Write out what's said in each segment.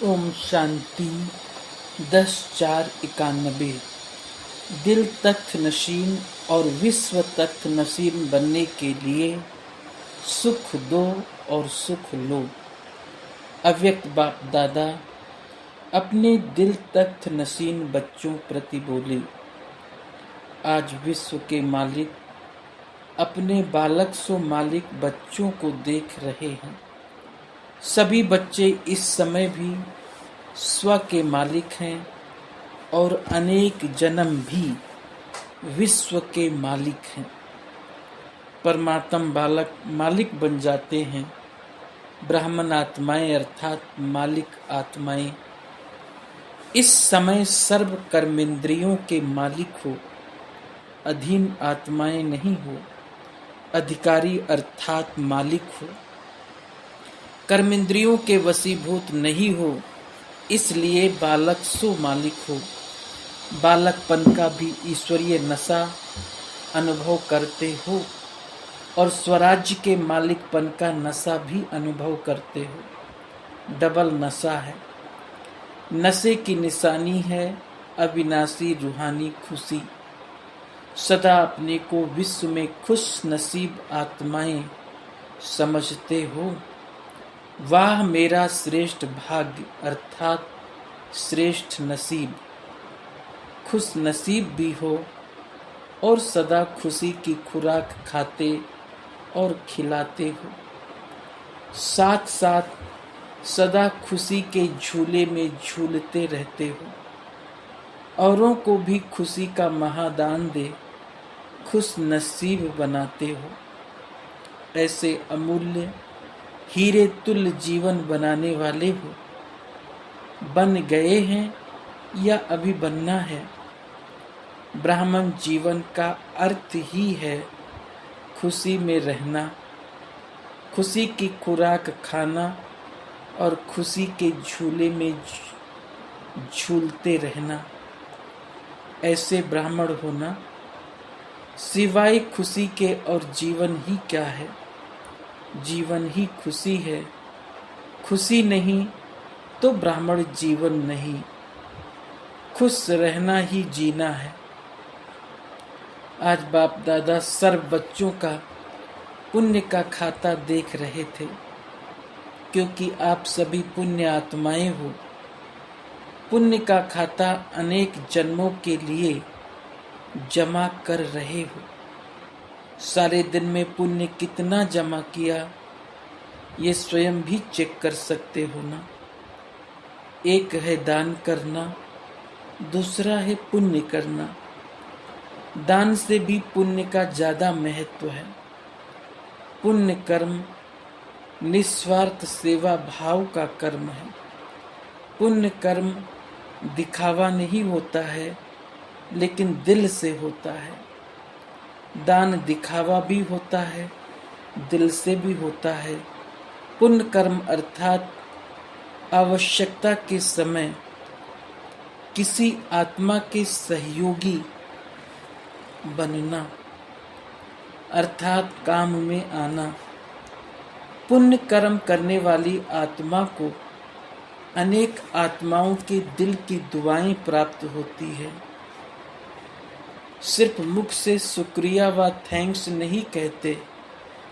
ओम शांति 10/4/91। दिल तख्त नशीन और विश्व तख्त नशीन बनने के लिए सुख दो और सुख लो। अव्यक्त बाप दादा अपने दिल तख्त नशीन बच्चों प्रति बोले। आज विश्व के मालिक अपने बालक सो मालिक बच्चों को देख रहे हैं। सभी बच्चे इस समय भी स्व के मालिक हैं और अनेक जन्म भी विश्व के मालिक हैं। परमात्म बालक मालिक बन जाते हैं। ब्राह्मण आत्माएं अर्थात मालिक आत्माएं इस समय सर्व कर्मेंद्रियों के मालिक हो, अधीन आत्माएं नहीं हो। अधिकारी अर्थात मालिक हो, कर्मेंद्रियों के वशीभूत नहीं हो, इसलिए बालक सो मालिक हो। बालकपन का भी ईश्वरीय नशा अनुभव करते हो और स्वराज्य के मालिकपन का नशा भी अनुभव करते हो। डबल नशा है। नशे की निशानी है अविनाशी रूहानी खुशी। सदा अपने को विश्व में खुश नसीब आत्माएं समझते हो। वाह मेरा श्रेष्ठ भाग्य अर्थात श्रेष्ठ नसीब। खुश नसीब भी हो और सदा खुशी की खुराक खाते और खिलाते हो। साथ साथ सदा खुशी के झूले में झूलते रहते हो। औरों को भी खुशी का महादान दे खुश नसीब बनाते हो। ऐसे अमूल्य हीरे तुल्य जीवन बनाने वाले हो। बन गए हैं या अभी बनना है। ब्राह्मण जीवन का अर्थ ही है खुशी में रहना, खुशी की खुराक खाना और खुशी के झूले में झूलते रहना। ऐसे ब्राह्मण होना सिवाय खुशी के और जीवन ही क्या है। जीवन ही खुशी है। खुशी नहीं तो ब्राह्मण जीवन नहीं। खुश रहना ही जीना है। आज बाप दादा सर्व बच्चों का पुण्य का खाता देख रहे थे, क्योंकि आप सभी पुण्य आत्माएं हो। पुण्य का खाता अनेक जन्मों के लिए जमा कर रहे हो। सारे दिन में पुण्य कितना जमा किया ये स्वयं भी चेक कर सकते हो ना। एक है दान करना, दूसरा है पुण्य करना। दान से भी पुण्य का ज्यादा महत्व है। पुण्य कर्म निस्वार्थ सेवा भाव का कर्म है। पुण्य कर्म दिखावा नहीं होता है, लेकिन दिल से होता है। दान दिखावा भी होता है, दिल से भी होता है। पुण्य कर्म अर्थात आवश्यकता के समय किसी आत्मा के सहयोगी बनना अर्थात काम में आना। पुण्य कर्म करने वाली आत्मा को अनेक आत्माओं के दिल की दुआएं प्राप्त होती है। सिर्फ मुख से शुक्रिया व थैंक्स नहीं कहते,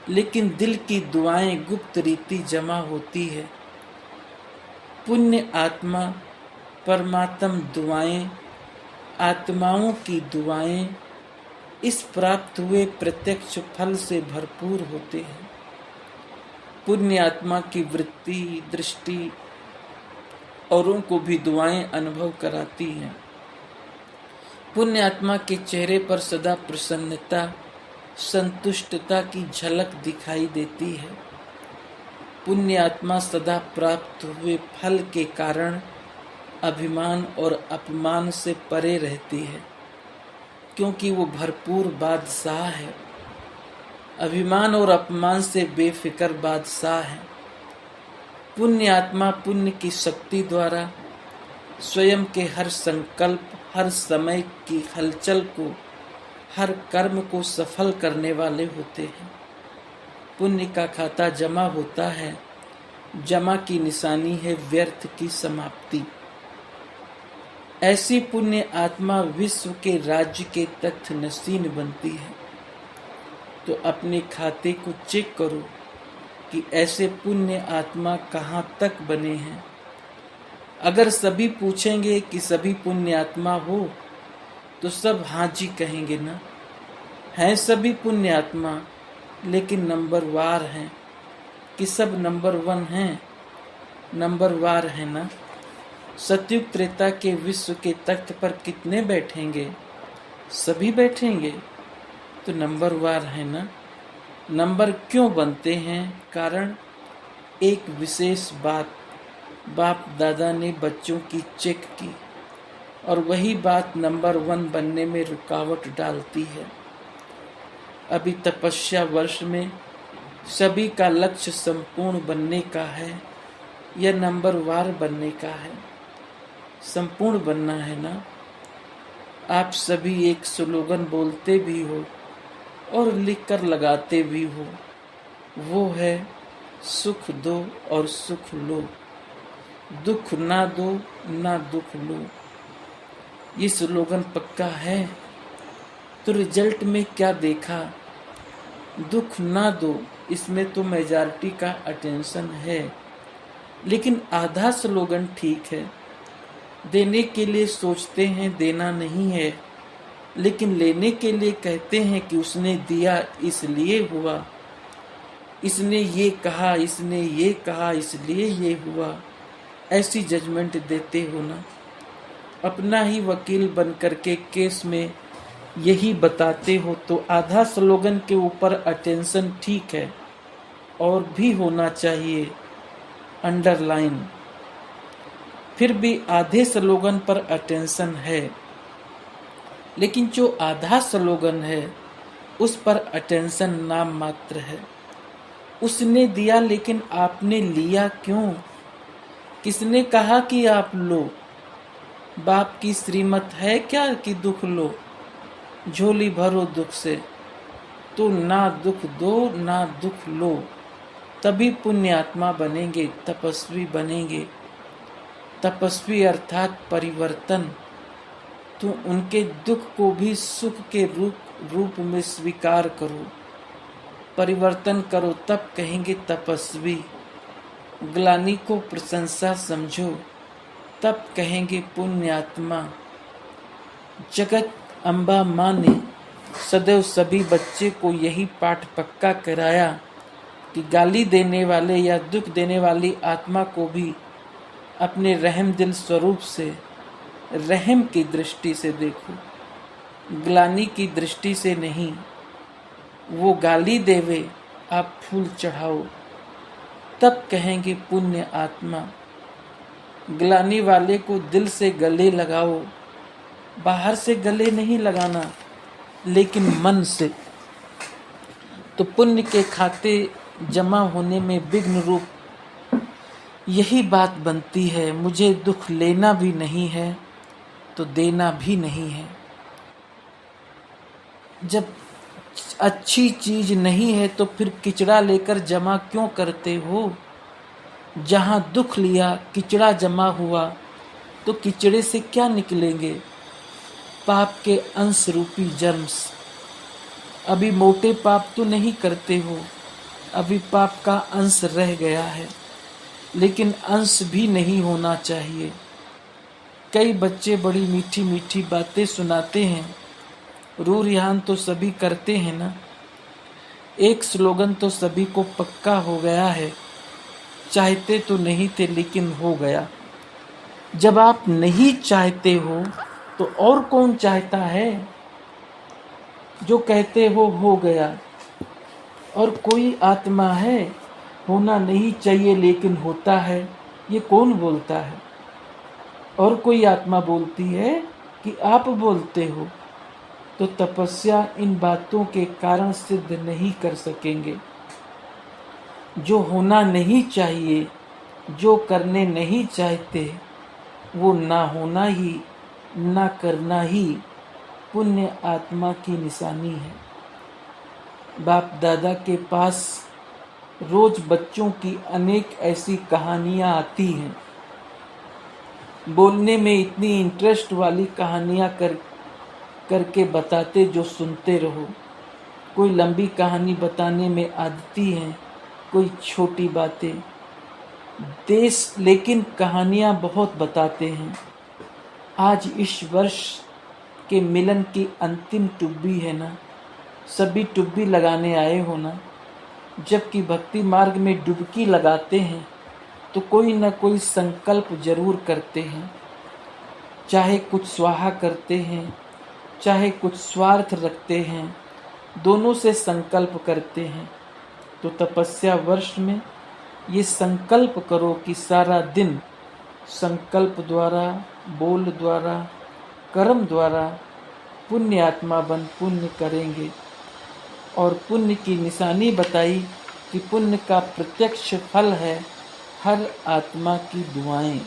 लेकिन दिल की दुआएं गुप्त रीति जमा होती है। पुण्य आत्मा परमात्म दुआएं आत्माओं की दुआएं इस प्राप्त हुए प्रत्यक्ष फल से भरपूर होते हैं। पुण्य आत्मा की वृत्ति दृष्टि औरों को भी दुआएं अनुभव कराती हैं। पुण्य आत्मा के चेहरे पर सदा प्रसन्नता संतुष्टता की झलक दिखाई देती है। पुण्य आत्मा सदा प्राप्त हुए फल के कारण अभिमान और अपमान से परे रहती है, क्योंकि वो भरपूर बादशाह है। अभिमान और अपमान से बेफिक्र बादशाह है। पुण्य आत्मा पुण्य की शक्ति द्वारा स्वयं के हर संकल्प, हर समय की हलचल को, हर कर्म को सफल करने वाले होते हैं। पुण्य का खाता जमा होता है जमा की निशानी है व्यर्थ की समाप्ति। ऐसी पुण्य आत्मा विश्व के राज्य के तख्त नशीन बनती है। तो अपने खाते को चेक करो कि ऐसे पुण्य आत्मा कहाँ तक बने हैं। अगर सभी पूछेंगे कि सभी पुण्य आत्मा हो तो सब हाँ जी कहेंगे ना। हैं सभी पुण्य आत्मा, लेकिन नंबर वार हैं कि सब नंबर 1 हैं, नंबर वार है ना। सतयुग त्रेता के विश्व के तख्त पर कितने बैठेंगे? सभी बैठेंगे, तो नंबर वार है ना। नंबर क्यों बनते हैं? कारण एक विशेष बात बाप दादा ने बच्चों की चेक की, और वही बात नंबर 1 बनने में रुकावट डालती है। अभी तपस्या वर्ष में सभी का लक्ष्य संपूर्ण बनने का है या नंबर वार बनने का है? संपूर्ण बनना है ना। आप सभी एक स्लोगन बोलते भी हो और लिखकर लगाते भी हो, वो है सुख दो और सुख लो, दुख ना दो ना दुख लो। ये स्लोगन पक्का है, तो रिजल्ट में क्या देखा? दुख ना दो, इसमें तो मेजॉरिटी का अटेंशन है, लेकिन आधा स्लोगन ठीक है। देने के लिए सोचते हैं, देना नहीं है, लेकिन लेने के लिए कहते हैं कि उसने दिया इसलिए हुआ, इसने ये कहा, इसने ये कहा, इसलिए ये हुआ। ऐसी जजमेंट देते हो ना। अपना ही वकील बन करके केस में यही बताते हो, तो आधा स्लोगन के ऊपर अटेंशन ठीक है, और भी होना चाहिए अंडरलाइन। फिर भी आधे स्लोगन पर अटेंशन है, लेकिन जो आधा स्लोगन है उस पर अटेंशन नाम मात्र है। उसने दिया, लेकिन आपने लिया क्यों? किसने कहा कि आप लो? बाप की श्रीमत है क्या कि दुख लो? झोली भरो दुख से, तो ना दुख दो ना दुख लो। तभी पुण्य आत्मा बनेंगे, तपस्वी बनेंगे। तपस्वी अर्थात परिवर्तन। तो उनके दुख को भी सुख के रूप में स्वीकार करो, परिवर्तन करो, तब कहेंगे तपस्वी। ग्लानि को प्रशंसा समझो, तब कहेंगे पुण्य आत्मा। जगत अम्बा माँ ने सदैव सभी बच्चे को यही पाठ पक्का कराया कि गाली देने वाले या दुख देने वाली आत्मा को भी अपने रहम दिल स्वरूप से, रहम की दृष्टि से देखो, ग्लानि की दृष्टि से नहीं। वो गाली देवे, आप फूल चढ़ाओ, तब कहेंगे पुण्य आत्मा। ग्लानि वाले को दिल से गले लगाओ, बाहर से गले नहीं लगाना, लेकिन मन से। तो पुण्य के खाते जमा होने में विघ्न रूप यही बात बनती है। मुझे दुख लेना भी नहीं है तो देना भी नहीं है। जब अच्छी चीज नहीं है तो फिर किचड़ा लेकर जमा क्यों करते हो? जहां दुख लिया, किचड़ा जमा हुआ, तो किचड़े से क्या निकलेंगे? पाप के अंश रूपी जर्म्स। अभी मोटे पाप तो नहीं करते हो, अभी पाप का अंश रह गया है, लेकिन अंश भी नहीं होना चाहिए। कई बच्चे बड़ी मीठी मीठी बातें सुनाते हैं, रूह रिहान तो सभी करते हैं ना। एक स्लोगन तो सभी को पक्का हो गया है, चाहते तो नहीं थे लेकिन हो गया। जब आप नहीं चाहते हो तो और कौन चाहता है? जो कहते हो गया। और कोई आत्मा है होना नहीं चाहिए लेकिन होता है, ये कौन बोलता है? और कोई आत्मा बोलती है कि आप बोलते हो? तो तपस्या इन बातों के कारण सिद्ध नहीं कर सकेंगे। जो होना नहीं चाहिए, जो करने नहीं चाहते, वो ना होना ही, ना करना ही पुण्य आत्मा की निशानी है। बाप दादा के पास रोज बच्चों की अनेक ऐसी कहानियाँ आती हैं, बोलने में इतनी इंटरेस्ट वाली कहानियाँ करके बताते जो सुनते रहो। कोई लंबी कहानी बताने में आदती हैं, कोई छोटी बातें देश, लेकिन कहानियाँ बहुत बताते हैं। आज इस वर्ष के मिलन की अंतिम टुब्बी है ना, सभी टुब्बी लगाने आए हो ना। जबकि भक्ति मार्ग में डुबकी लगाते हैं तो कोई न कोई संकल्प जरूर करते हैं, चाहे कुछ स्वाहा करते हैं, चाहे कुछ स्वार्थ रखते हैं, दोनों से संकल्प करते हैं। तो तपस्या वर्ष में ये संकल्प करो कि सारा दिन संकल्प द्वारा, बोल द्वारा, कर्म द्वारा पुण्य आत्मा बन पुण्य करेंगे। और पुण्य की निशानी बताई कि पुण्य का प्रत्यक्ष फल है हर आत्मा की दुआएं।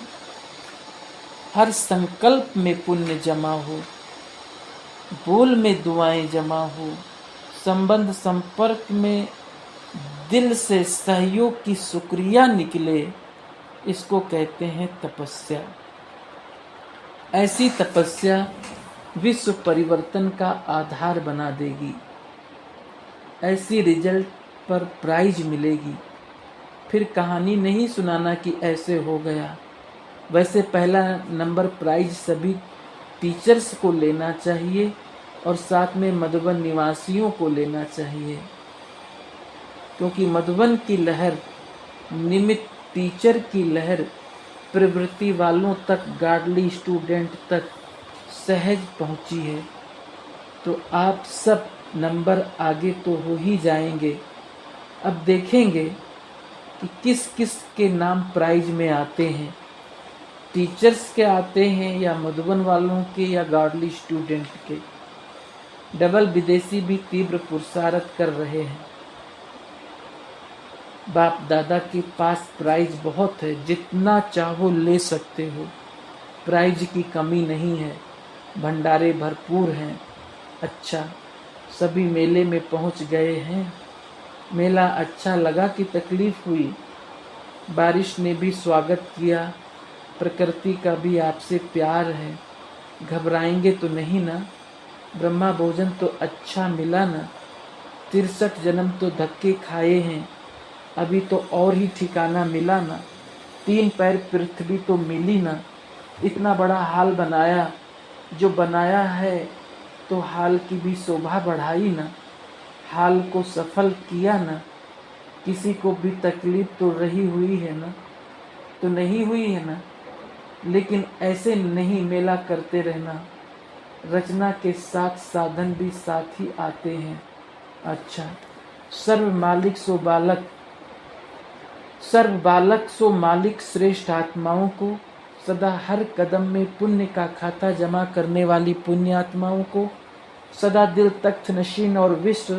हर संकल्प में पुण्य जमा हो, बोल में दुआएं जमा हो, संबंध संपर्क में दिल से सहयोग की शुक्रिया निकले, इसको कहते हैं तपस्या। ऐसी तपस्या विश्व परिवर्तन का आधार बना देगी। ऐसी रिजल्ट पर प्राइज मिलेगी। फिर कहानी नहीं सुनाना कि ऐसे हो गया। वैसे पहला नंबर प्राइज सभी टीचर्स को लेना चाहिए और साथ में मधुबन निवासियों को लेना चाहिए, क्योंकि मधुबन की लहर निमित्त टीचर की लहर प्रवृत्ति वालों तक, गार्डली स्टूडेंट तक सहज पहुंची है। तो आप सब नंबर आगे तो हो ही जाएंगे। अब देखेंगे कि किस किस के नाम प्राइज में आते हैं, टीचर्स के आते हैं या मधुबन वालों के या गार्डली स्टूडेंट के। डबल विदेशी भी तीव्र पुरुषार्थ कर रहे हैं। बाप दादा के पास प्राइज बहुत है, जितना चाहो ले सकते हो, प्राइज की कमी नहीं है, भंडारे भरपूर हैं। अच्छा, सभी मेले में पहुंच गए हैं। मेला अच्छा लगा कि तकलीफ हुई? बारिश ने भी स्वागत किया, प्रकृति का भी आपसे प्यार है। घबराएंगे तो नहीं ना? ब्रह्मा भोजन तो अच्छा मिला ना? 63 जन्म तो धक्के खाए हैं, अभी तो और ही ठिकाना मिला ना? 3 पैर पृथ्वी तो मिली ना? इतना बड़ा हाल बनाया, जो बनाया है तो हाल की भी शोभा बढ़ाई ना? हाल को सफल किया ना? किसी को भी तकलीफ तो रही हुई है ना? तो नहीं हुई है ना? लेकिन ऐसे नहीं मेला करते रहना। रचना के साथ साधन भी साथ ही आते हैं। अच्छा, सर्व मालिक सो बालक, सर्व बालक सो मालिक श्रेष्ठ आत्माओं को, सदा हर कदम में पुण्य का खाता जमा करने वाली पुण्य आत्माओं को, सदा दिल तख्त नशीन और विश्व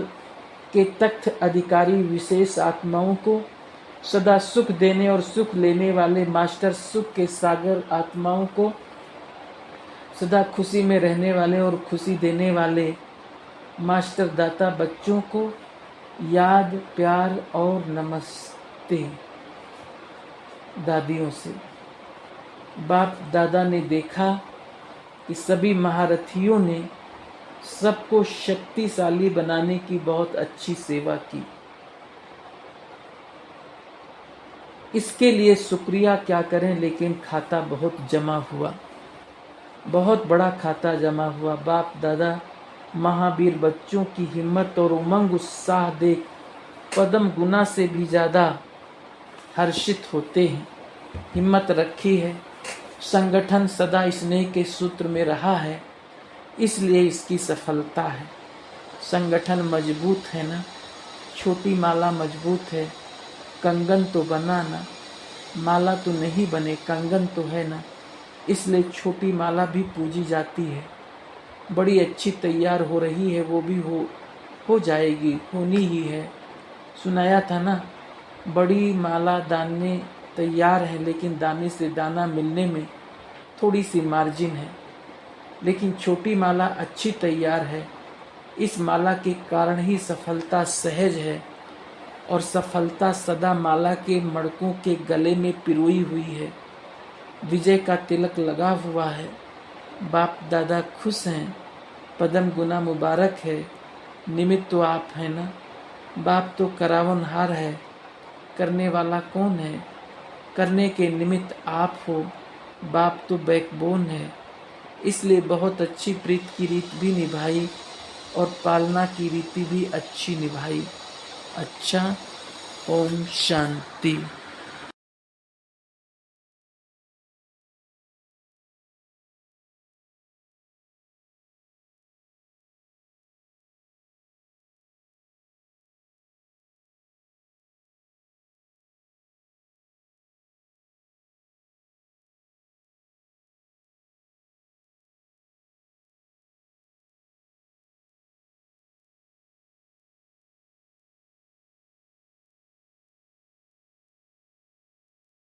के तख्त अधिकारी विशेष आत्माओं को, सदा सुख देने और सुख लेने वाले मास्टर सुख के सागर आत्माओं को, सदा खुशी में रहने वाले और खुशी देने वाले मास्टर दाता बच्चों को याद, प्यार और नमस्ते दादियों से। बाप दादा ने देखा कि सभी महारथियों ने सबको शक्तिशाली बनाने की बहुत अच्छी सेवा की। इसके लिए शुक्रिया क्या करें, लेकिन खाता बहुत जमा हुआ, बहुत बड़ा खाता जमा हुआ। बाप दादा महावीर बच्चों की हिम्मत और उमंग उत्साह देख पद्म गुना से भी ज़्यादा हर्षित होते हैं। हिम्मत रखी है, संगठन सदा स्नेह के सूत्र में रहा है, इसलिए इसकी सफलता है। संगठन मजबूत है ना? छोटी माला मजबूत है, कंगन तो बना ना? माला तो नहीं बने, कंगन तो है ना? इसलिए छोटी माला भी पूजी जाती है। बड़ी अच्छी तैयार हो रही है, वो भी हो जाएगी, होनी ही है। सुनाया था ना, बड़ी माला दाने तैयार है, लेकिन दाने से दाना मिलने में थोड़ी सी मार्जिन है। लेकिन छोटी माला अच्छी तैयार है, इस माला के कारण ही सफलता सहज है। और सफलता सदा माला के मड़कों के गले में पिरोई हुई है। विजय का तिलक लगा हुआ है। बाप दादा खुश हैं, पदम गुना मुबारक है। निमित्त तो आप हैं ना, बाप तो करावनहार है। करने वाला कौन है? करने के निमित्त आप हो। बाप तो बैकबोन है। इसलिए बहुत अच्छी प्रीत की रीत भी निभाई और पालना की रीति भी अच्छी निभाई। अच्छा, ओम शांति।